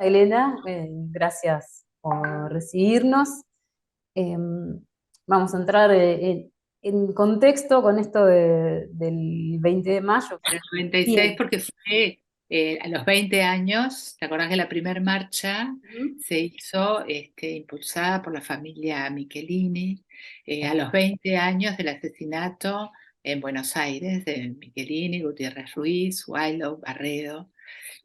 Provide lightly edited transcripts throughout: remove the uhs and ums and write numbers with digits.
Elena, gracias por recibirnos. Eh, Vamos a entrar en contexto con esto del 20 de mayo. En el 96, Bien. porque fue a los 20 años. ¿Te acordás que la primera marcha Ujú. se hizo impulsada por la familia Michelini a los 20 años del asesinato en Buenos Aires de Michelini, Gutiérrez Ruiz, Wailo, Barredo,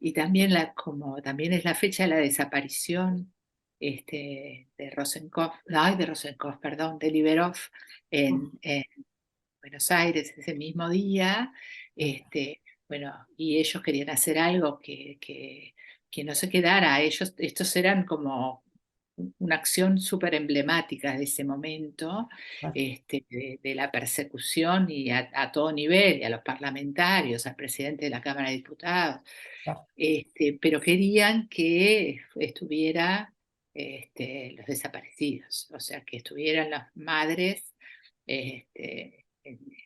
y también como también es la fecha de la desaparición de Rosenkopf, no, de Rosenkopf, perdón, de Liberov en Buenos Aires ese mismo día. Bueno, y ellos querían hacer algo que no se quedara. Estos eran como una acción súper emblemática de ese momento, de la persecución y a todo nivel, y a los parlamentarios, al presidente de la Cámara de Diputados, pero querían que estuviera los desaparecidos, o sea, que estuvieran las madres en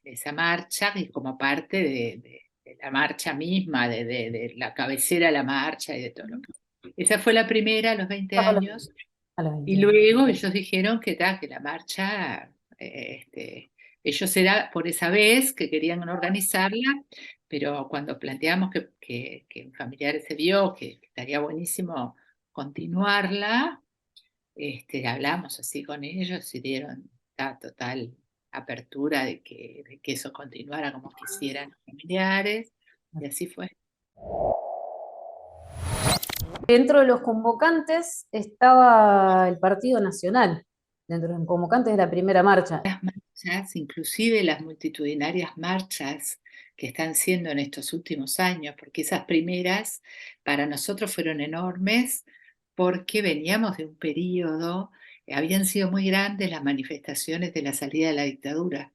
esa marcha y como parte de la marcha misma, de la cabecera de la marcha y de todo lo que... Esa fue la primera a los 20 A los años, 20. A los y 20. luego ellos dijeron que la marcha, ellos era por esa vez que querían organizarla, pero cuando planteamos que un familiar se vio que estaría buenísimo continuarla, hablamos así con ellos y dieron la total apertura de que eso continuara como quisieran los familiares, y así fue. Dentro de los convocantes estaba el Partido Nacional, dentro de los convocantes de la primera marcha. Las marchas, inclusive las multitudinarias marchas que están siendo en estos últimos años, porque esas primeras para nosotros fueron enormes, porque veníamos de un periodo, habían sido muy grandes las manifestaciones de la salida de la dictadura,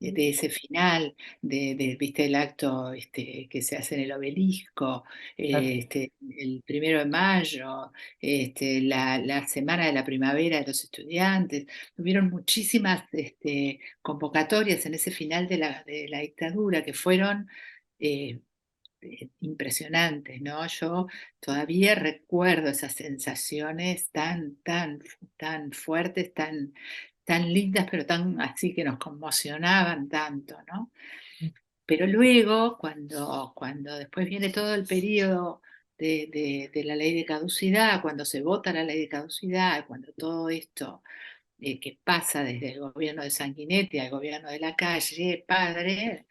de ese final, viste el acto que se hace en el Obelisco, el 1 de mayo, la semana de la primavera de los estudiantes. Hubieron muchísimas convocatorias en ese final de la dictadura que fueron eh, impresionantes, ¿no? Yo todavía recuerdo esas sensaciones tan fuertes, tan lindas, pero tan así que nos conmocionaban tanto, ¿no? Pero luego, cuando después viene todo el periodo de la ley de caducidad, cuando se vota la ley de caducidad, cuando todo esto que pasa desde el gobierno de Sanguinetti al gobierno de la calle, padre,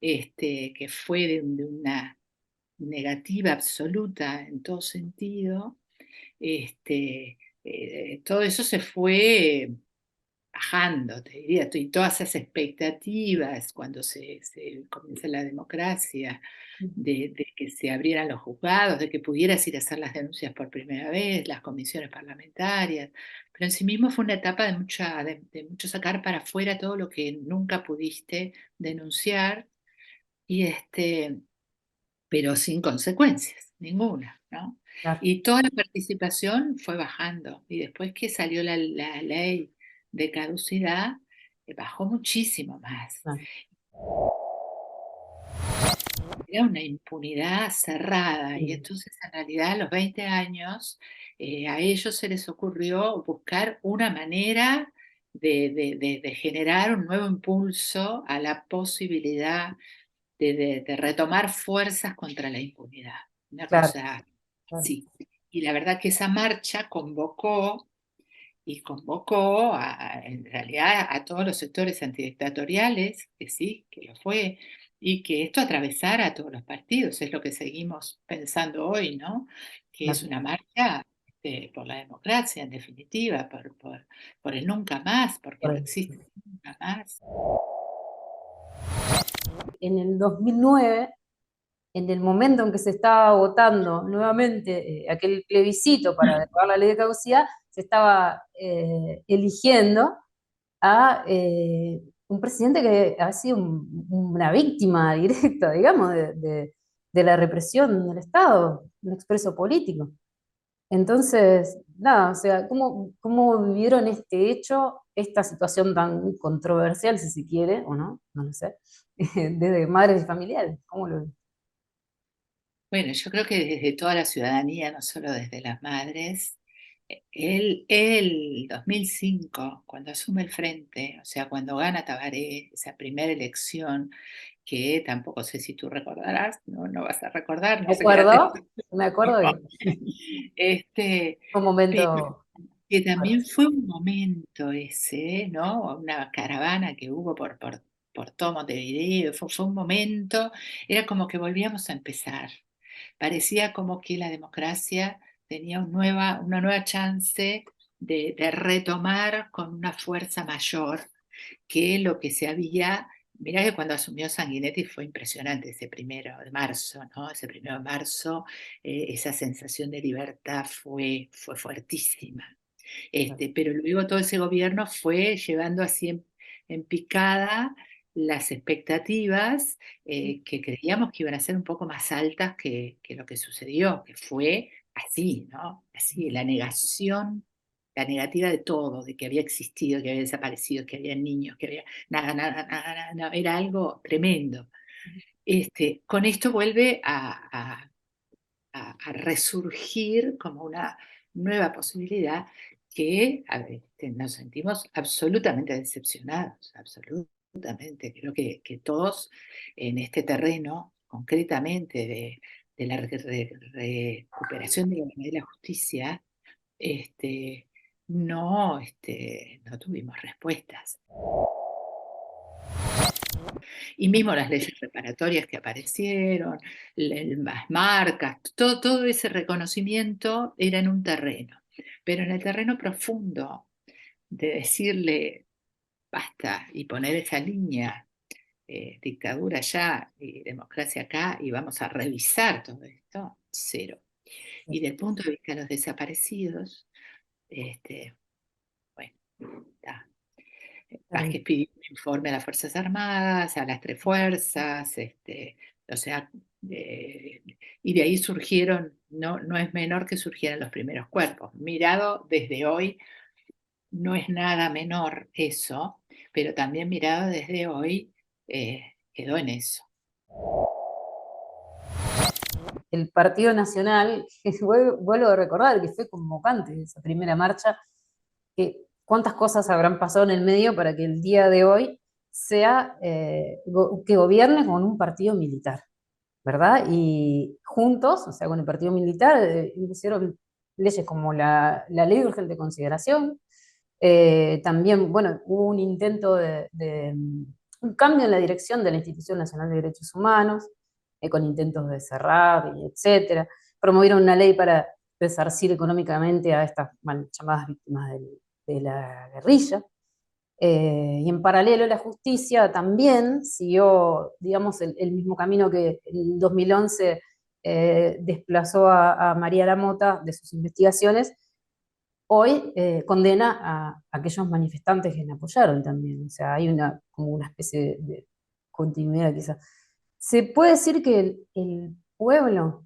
que fue de una negativa absoluta en todo sentido, todo eso se fue bajando, te diría, y todas esas expectativas cuando se comienza la democracia, de que se abrieran los juzgados, de que pudieras ir a hacer las denuncias por primera vez, las comisiones parlamentarias, pero en sí mismo fue una etapa de mucho sacar para afuera todo lo que nunca pudiste denunciar, y pero sin consecuencias, ninguna, ¿no? Claro. Y toda la participación fue bajando, y después que salió la ley de caducidad, bajó muchísimo más. Claro. Era una impunidad cerrada, y Sí. entonces en realidad a los 20 años a ellos se les ocurrió buscar una manera de generar un nuevo impulso a la posibilidad de retomar fuerzas contra la impunidad. Una Claro. cosa, Claro. sí. Y la verdad que esa marcha convocó en realidad a todos los sectores antidictatoriales, que sí, que lo fue, y que esto atravesara a todos los partidos, es lo que seguimos pensando hoy, ¿no? Que es Claro. una marcha por la democracia, en definitiva, por el nunca más, porque Por no ahí. existe nunca más. En el 2009, en el momento en que se estaba votando nuevamente aquel plebiscito para derogar la ley de caducidad, se estaba eligiendo a un presidente que ha sido una víctima directa, digamos, de la represión del Estado, un expreso político. Entonces, nada, o sea, ¿cómo vivieron este hecho, esta situación tan controversial, si se quiere, o no, no lo sé, desde madres y familiares? ¿Cómo lo Bueno, yo creo que desde toda la ciudadanía, no solo desde las madres, el 2005, cuando asume el frente, o sea, cuando gana Tabaré, esa primera elección, que tampoco sé si tú recordarás, no, no vas a recordar, no ¿Me sé qué edad tenés. acuerdo? Me acuerdo que Este, fue un pero momento que fuerte. también fue un momento ese, ¿no? Una caravana que hubo por todo Montevideo, fue un momento, era como que volvíamos a empezar. Parecía como que la democracia tenía una nueva chance de retomar con una fuerza mayor que lo que se había. Mirá que cuando asumió Sanguinetti fue impresionante ese 1 de marzo, ¿no? Ese 1 de marzo, esa sensación de libertad fue fuertísima. Pero luego todo ese gobierno fue llevando así en picada las expectativas que creíamos que iban a ser un poco más altas que lo que sucedió, que fue así, ¿no? Así, la negativa de todo, de que había existido, que había desaparecido, que había niños, que había nada, nada, nada, nada, no, era algo tremendo. Con esto vuelve a resurgir como una nueva posibilidad que a ver, nos sentimos absolutamente decepcionados, absolutamente. Creo que todos en este terreno, concretamente de la recuperación de la justicia, este, no tuvimos respuestas. Y mismo las leyes reparatorias que aparecieron, las marcas, todo ese reconocimiento era en un terreno, pero en el terreno profundo de decirle basta y poner esa línea, dictadura allá y democracia acá, y vamos a revisar todo esto, cero. Y del punto de vista de los desaparecidos, este, bueno, está. Vázquez pidió un informe a las Fuerzas Armadas, a las tres fuerzas, o sea, eh, y de ahí surgieron, no es menor que surgieran los primeros cuerpos. Mirado desde hoy, no es nada menor eso, pero también mirado desde hoy, quedó en eso. El Partido Nacional, que vuelvo a recordar que fue convocante de esa primera marcha, que cuántas cosas habrán pasado en el medio para que el día de hoy sea que gobierne con un partido militar, ¿verdad? Y juntos, o sea, con el partido militar, hicieron leyes como la ley de urgente consideración. También, bueno, hubo un intento un cambio en la dirección de la Institución Nacional de Derechos Humanos, con intentos de cerrar, y etcétera. Promovieron una ley para resarcir económicamente a estas mal llamadas víctimas de la guerrilla. Y en paralelo la justicia también siguió, digamos, el mismo camino que en 2011 desplazó a María Lamota de sus investigaciones. Hoy condena a aquellos manifestantes que la apoyaron también. O sea, hay como una especie de continuidad quizás. Se puede decir que el pueblo,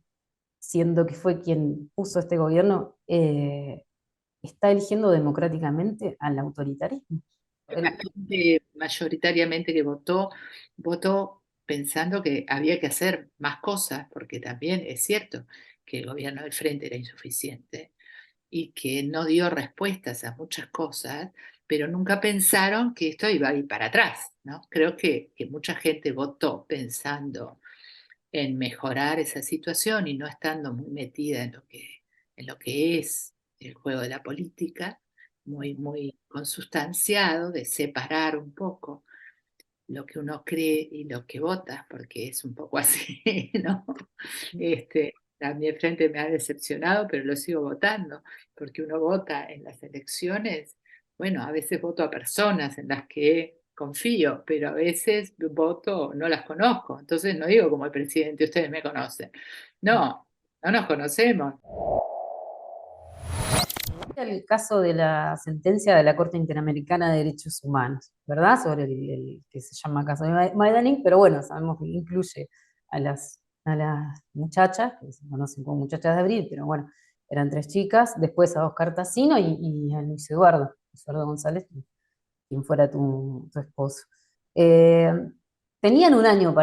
siendo que fue quien puso este gobierno, está eligiendo democráticamente al autoritarismo. La gente mayoritariamente que votó pensando que había que hacer más cosas, porque también es cierto que el gobierno del frente era insuficiente y que no dio respuestas a muchas cosas, pero nunca pensaron que esto iba a ir para atrás, ¿no? Creo que mucha gente votó pensando en mejorar esa situación y no estando muy metida en lo que es el juego de la política, muy, muy consustanciado, de separar un poco lo que uno cree y lo que vota, porque es un poco así, ¿no? A mí el frente me ha decepcionado, pero lo sigo votando, porque uno vota en las elecciones, bueno, a veces voto a personas en las que confío, pero a veces voto, no las conozco, entonces no digo como el presidente, ustedes me conocen. No, no nos conocemos. El caso de la sentencia de la Corte Interamericana de Derechos Humanos, ¿verdad? Sobre el que se llama caso de Majdanek, pero bueno, sabemos que incluye a las muchachas, que se conocen como muchachas de abril, pero bueno, eran tres chicas, después a Oscar Tassino y a Luis Eduardo González, quien fuera tu esposo. Eh, Tenían un año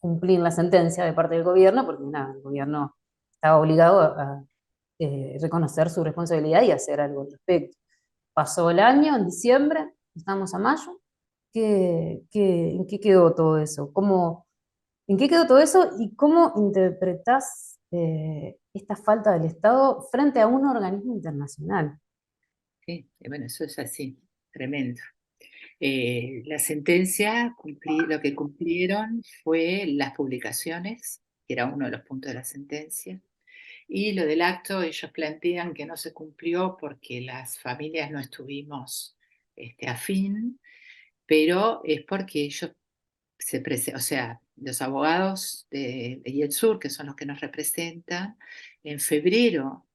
cumplir la sentencia de parte del gobierno, porque nada, el gobierno estaba obligado a reconocer su responsabilidad y hacer algo al respecto. Pasó el año, en diciembre, estamos a mayo. ¿En qué quedó todo eso? ¿En qué quedó todo eso y cómo interpretás esta falta del Estado frente a un organismo internacional? Sí, bueno, eso es así, tremendo. La sentencia, lo que cumplieron fue las publicaciones, que era uno de los puntos de la sentencia, y lo del acto ellos plantean que no se cumplió porque las familias no estuvimos afín, pero es porque ellos o sea, los abogados de YELSUR, que son los que nos representan, en febrero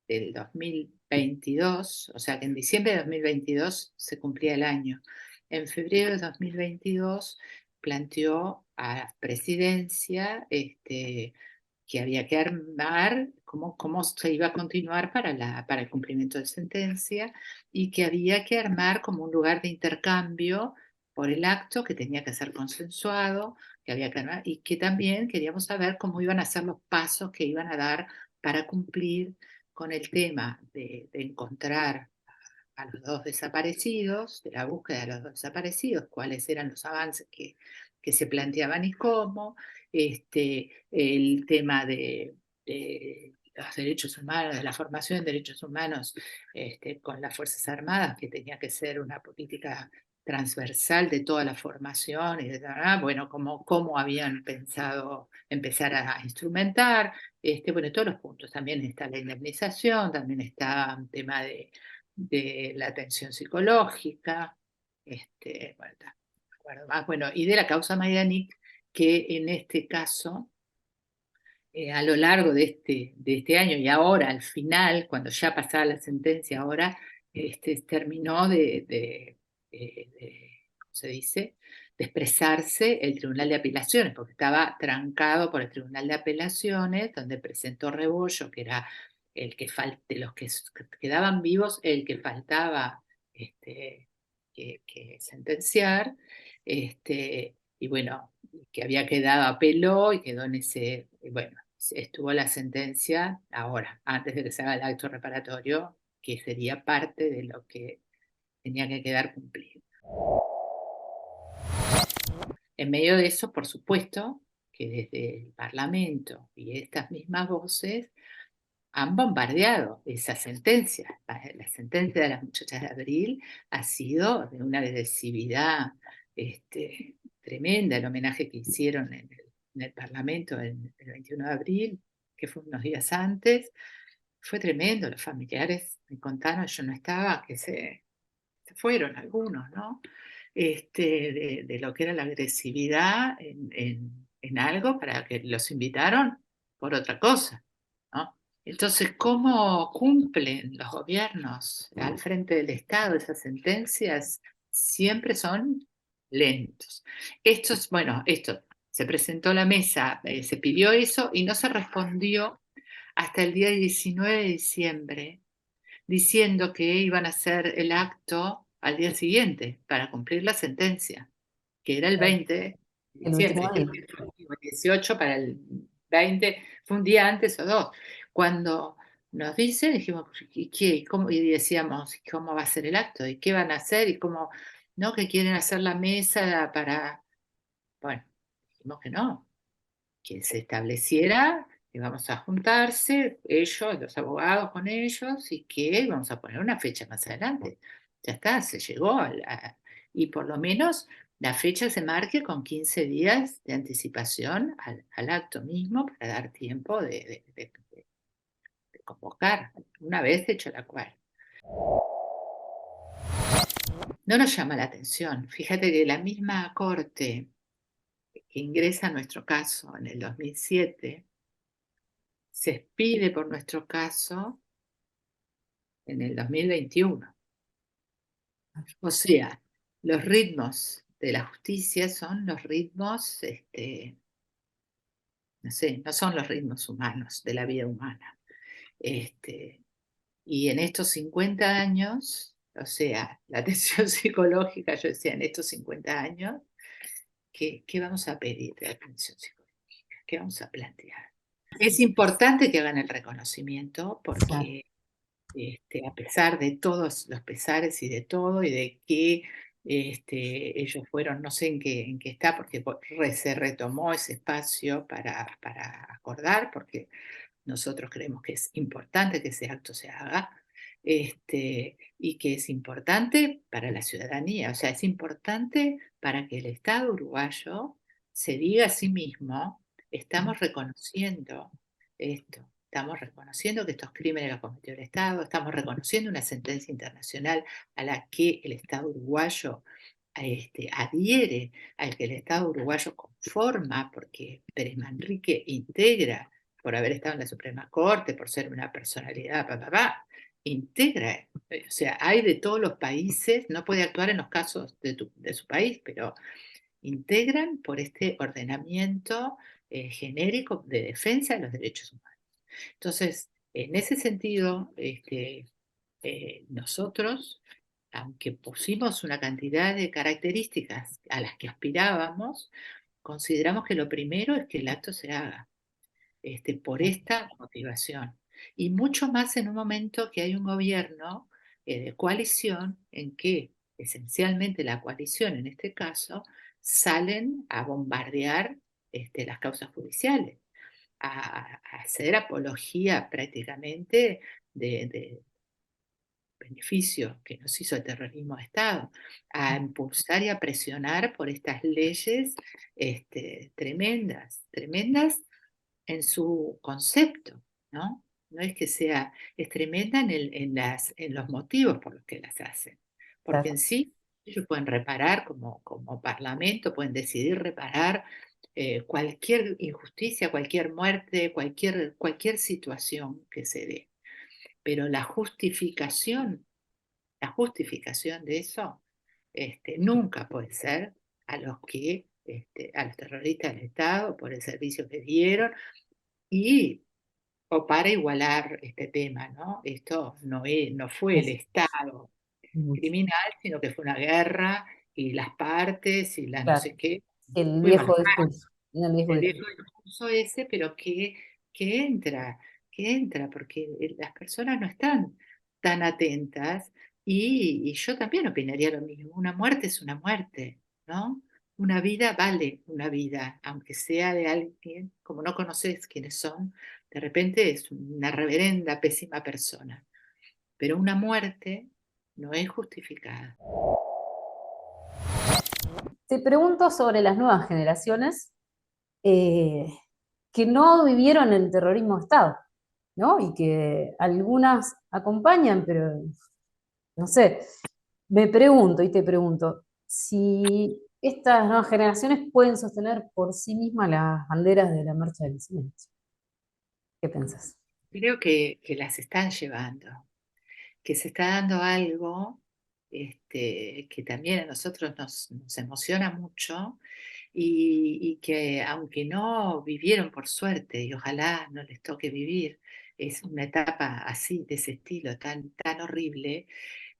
del 2022, o sea que en diciembre de 2022 se cumplía el año. En febrero de 2022 planteó a la presidencia que había que armar cómo se iba a continuar para el cumplimiento de sentencia y que había que armar como un lugar de intercambio por el acto que tenía que ser consensuado, que había que armar, y que también queríamos saber cómo iban a ser los pasos que iban a dar para cumplir con el tema de encontrar a los dos desaparecidos, de la búsqueda de los dos desaparecidos, cuáles eran los avances que se planteaban y cómo, el tema de los derechos humanos, de la formación en derechos humanos con las Fuerzas Armadas, que tenía que ser una política transversal de toda la formación y bueno, cómo habían pensado empezar a instrumentar, bueno, todos los puntos. También está la indemnización, también está el tema de la atención psicológica, bueno, no me acuerdo más, bueno, y de la causa Majdanek, que en este caso, a lo largo de este año y ahora, al final, cuando ya pasaba la sentencia, ahora terminó ¿cómo se dice?, de expresarse el Tribunal de Apelaciones, porque estaba trancado por el Tribunal de Apelaciones, donde presentó Rebollo, que era de los que quedaban vivos, el que faltaba que sentenciar, y bueno, que había quedado, apeló y quedó en ese, bueno, estuvo la sentencia ahora, antes de que se haga el acto reparatorio, que sería parte de lo que tenía que quedar cumplido. En medio de eso, por supuesto, que desde el Parlamento y estas mismas voces han bombardeado esa sentencia. La sentencia de las muchachas de Abril ha sido de una agresividad tremenda. El homenaje que hicieron en el Parlamento el 21 de abril, que fue unos días antes, fue tremendo. Los familiares me contaron, yo no estaba, que se fueron algunos, ¿no? De lo que era la agresividad en algo para que los invitaron por otra cosa, ¿no? Entonces, ¿cómo cumplen los gobiernos al frente del Estado esas sentencias? Siempre son lentos. Bueno, esto se presentó a la mesa, se pidió eso y no se respondió hasta el día 19 de diciembre, diciendo que iban a hacer el acto al día siguiente para cumplir la sentencia, que era el 20 de El último diciembre, día. el 18 para el 20, fue un día antes o dos. Cuando nos dicen, dijimos, ¿y qué? ¿Cómo? Y decíamos, ¿cómo va a ser el acto? ¿Y qué van a hacer? Y cómo, ¿no? Que quieren hacer la mesa para, bueno, dijimos que no, que se estableciera que vamos a juntarse, ellos, los abogados con ellos, y que vamos a poner una fecha más adelante. Ya está, se llegó y por lo menos la fecha se marque con 15 días de anticipación al acto mismo para dar tiempo de convocar, una vez hecho el acuerdo. No nos llama la atención. Fíjate que la misma corte que ingresa nuestro caso en el 2007 se expide por nuestro caso en el 2021. O sea, los ritmos de la justicia son los ritmos, no sé, no son los ritmos humanos de la vida humana. Y en estos 50 años, o sea, la atención psicológica, yo decía, en estos 50 años, ¿Qué vamos a pedir de atención psicológica? ¿Qué vamos a plantear? Es importante que hagan el reconocimiento porque a pesar de todos los pesares y de todo, y de que ellos fueron, no sé en qué está, porque se retomó ese espacio para acordar, porque nosotros creemos que es importante que ese acto se haga, y que es importante para la ciudadanía, o sea, es importante para que el Estado uruguayo se diga a sí mismo, estamos reconociendo esto, estamos reconociendo que estos crímenes los cometió el Estado, estamos reconociendo una sentencia internacional a la que el Estado uruguayo adhiere, al que el Estado uruguayo conforma, porque Pérez Manrique integra por haber estado en la Suprema Corte, por ser una personalidad, integra, o sea, hay de todos los países, no puede actuar en los casos de su país, pero integran por este ordenamiento genérico de defensa de los derechos humanos. Entonces, en ese sentido, nosotros, aunque pusimos una cantidad de características a las que aspirábamos, consideramos que lo primero es que el acto se haga por esta motivación. Y mucho más en un momento que hay un gobierno de coalición en que esencialmente la coalición en este caso salen a bombardear las causas judiciales, a hacer apología prácticamente de beneficio que nos hizo el terrorismo de Estado, a impulsar y a presionar por estas leyes tremendas, tremendas en su concepto, ¿no? No es que sea, es tremenda en los motivos por los que las hacen, porque en Claro. sí ellos pueden reparar como parlamento, pueden decidir reparar cualquier injusticia, cualquier muerte, cualquier situación que se dé, pero la justificación de eso nunca puede ser a a los terroristas del Estado por el servicio que dieron y o para igualar este tema, ¿no? Esto no fue el Es Estado mucho. criminal, sino que fue una guerra y las partes y las no Claro. sé qué. El Fuimos viejo discurso. El viejo el discurso. viejo discurso ese, pero que entra, que entra, porque las personas no están tan atentas y yo también opinaría lo mismo. Una muerte es una muerte, ¿no? Una vida vale una vida, aunque sea de alguien, como no conoces quiénes son, de repente es una reverenda, pésima persona. Pero una muerte no es justificada. Te pregunto sobre las nuevas generaciones eh, que no vivieron el terrorismo de Estado, ¿no? Y que algunas acompañan, pero no sé, me pregunto y te pregunto, si estas nuevas generaciones pueden sostener por sí mismas las banderas de la marcha del silencio. ¿Qué pensás? Creo que las están llevando, que se está dando algo que también a nosotros nos emociona mucho y que aunque no vivieron por suerte y ojalá no les toque vivir, es una etapa así, de ese estilo tan horrible.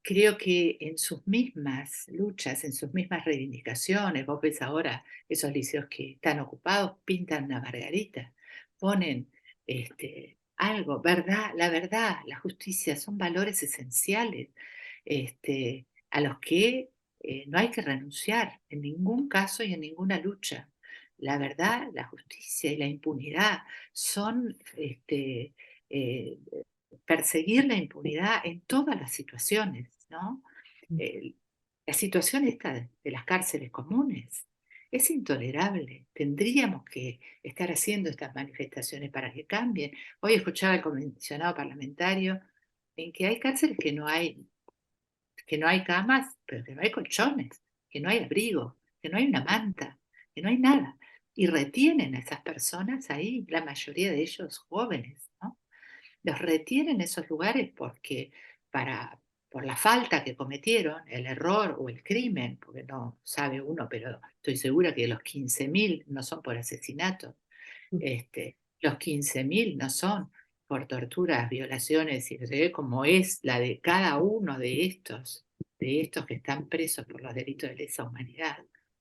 Creo que en sus mismas luchas, en sus mismas reivindicaciones, vos ves ahora esos liceos que están ocupados, pintan una margarita, ponen algo, verdad, la justicia, son valores esenciales a los que no hay que renunciar en ningún caso y en ninguna lucha. La verdad, la justicia y la impunidad son eh, perseguir la impunidad en todas las situaciones, ¿no? Eh, la situación esta de las cárceles comunes es intolerable. Tendríamos que estar haciendo estas manifestaciones para que cambien. Hoy escuchaba el comisionado parlamentario en que hay cárceles que no hay camas, pero que no hay colchones, que no hay abrigo, que no hay una manta, que no hay nada. Y retienen a esas personas ahí, la mayoría de ellos jóvenes, ¿no? Los retienen en esos lugares porque para, por la falta que cometieron, el error o el crimen, porque no sabe uno, pero estoy segura que los 15.000 no son por asesinato, los 15.000 no son por torturas, violaciones, y no sé qué, como es la de cada uno de estos que están presos por los delitos de lesa humanidad.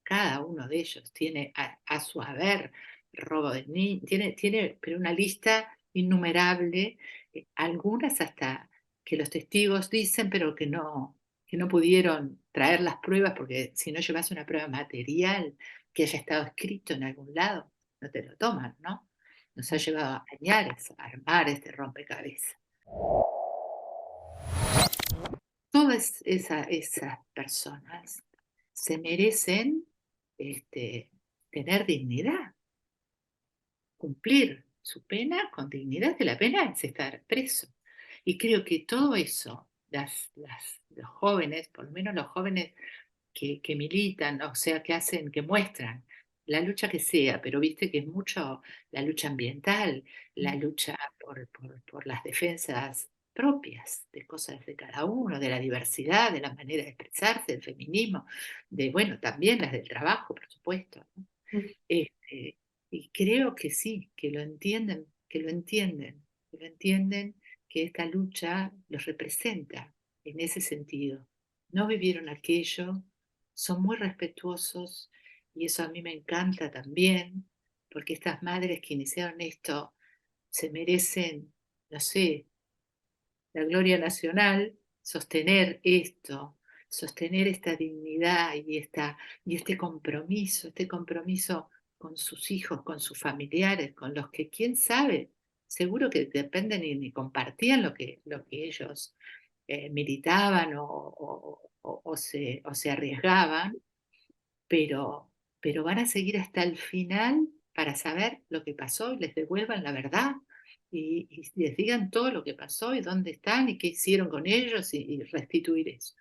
cada uno de ellos tiene a su haber robo de niños, tiene pero una lista innumerable, algunas hasta que los testigos dicen, pero que no pudieron traer las pruebas, porque si no llevas una prueba material que haya estado escrito en algún lado, no te lo toman, ¿no? Nos ha llevado a añares, a armar este rompecabezas. Todas esas personas se merecen tener dignidad, cumplir su pena con dignidad, que la pena es estar preso. Y creo que todo eso, los jóvenes, por lo menos los jóvenes que militan, o sea, que hacen, que muestran la lucha que sea, pero viste que es mucho la lucha ambiental, la lucha por las defensas propias de cosas de cada uno, de la diversidad, de la manera de expresarse, del feminismo, de, bueno, también las del trabajo, por supuesto, ¿no? Este, y creo que sí, que lo entienden, que lo entienden, que lo entienden, que esta lucha los representa en ese sentido. No vivieron aquello, son muy respetuosos y eso a mí me encanta también, porque estas madres que iniciaron esto se merecen, no sé, la gloria nacional, sostener esto, sostener esta dignidad y este compromiso con sus hijos, con sus familiares, con los que, quién sabe, seguro que dependen y ni compartían lo que ellos militaban o se arriesgaban, pero, pero van a seguir hasta el final para saber lo que pasó y les devuelvan la verdad y les digan todo lo que pasó y dónde están y qué hicieron con ellos y restituir eso.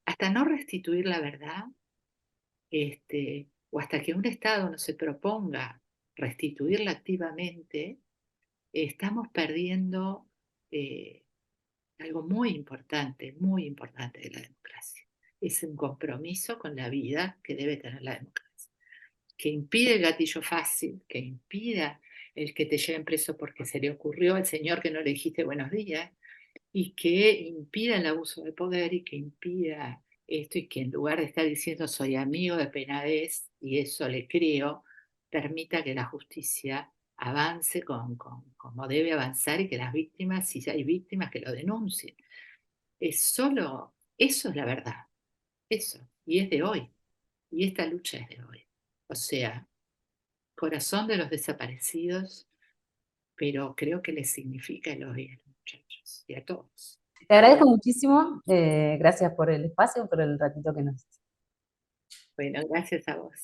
Hasta no restituir la verdad, o hasta que un Estado no se proponga restituirla activamente, estamos perdiendo eh, algo muy importante de la democracia. Es un compromiso con la vida que debe tener la democracia, que impide el gatillo fácil, que impida el que te lleven preso porque se le ocurrió al señor que no le dijiste buenos días, y que impida el abuso de poder y que impida esto y que en lugar de estar diciendo soy amigo de Penades y eso le creo, permita que la justicia avance como debe avanzar y que las víctimas, si hay víctimas, que lo denuncien. Es solo, eso es la verdad, eso, y es de hoy, y esta lucha es de hoy. O sea, corazón de los desaparecidos, pero creo que les significa el hoy a los muchachos y a todos. Te agradezco muchísimo, gracias por el espacio, por el ratito que nos... Bueno, gracias a vos.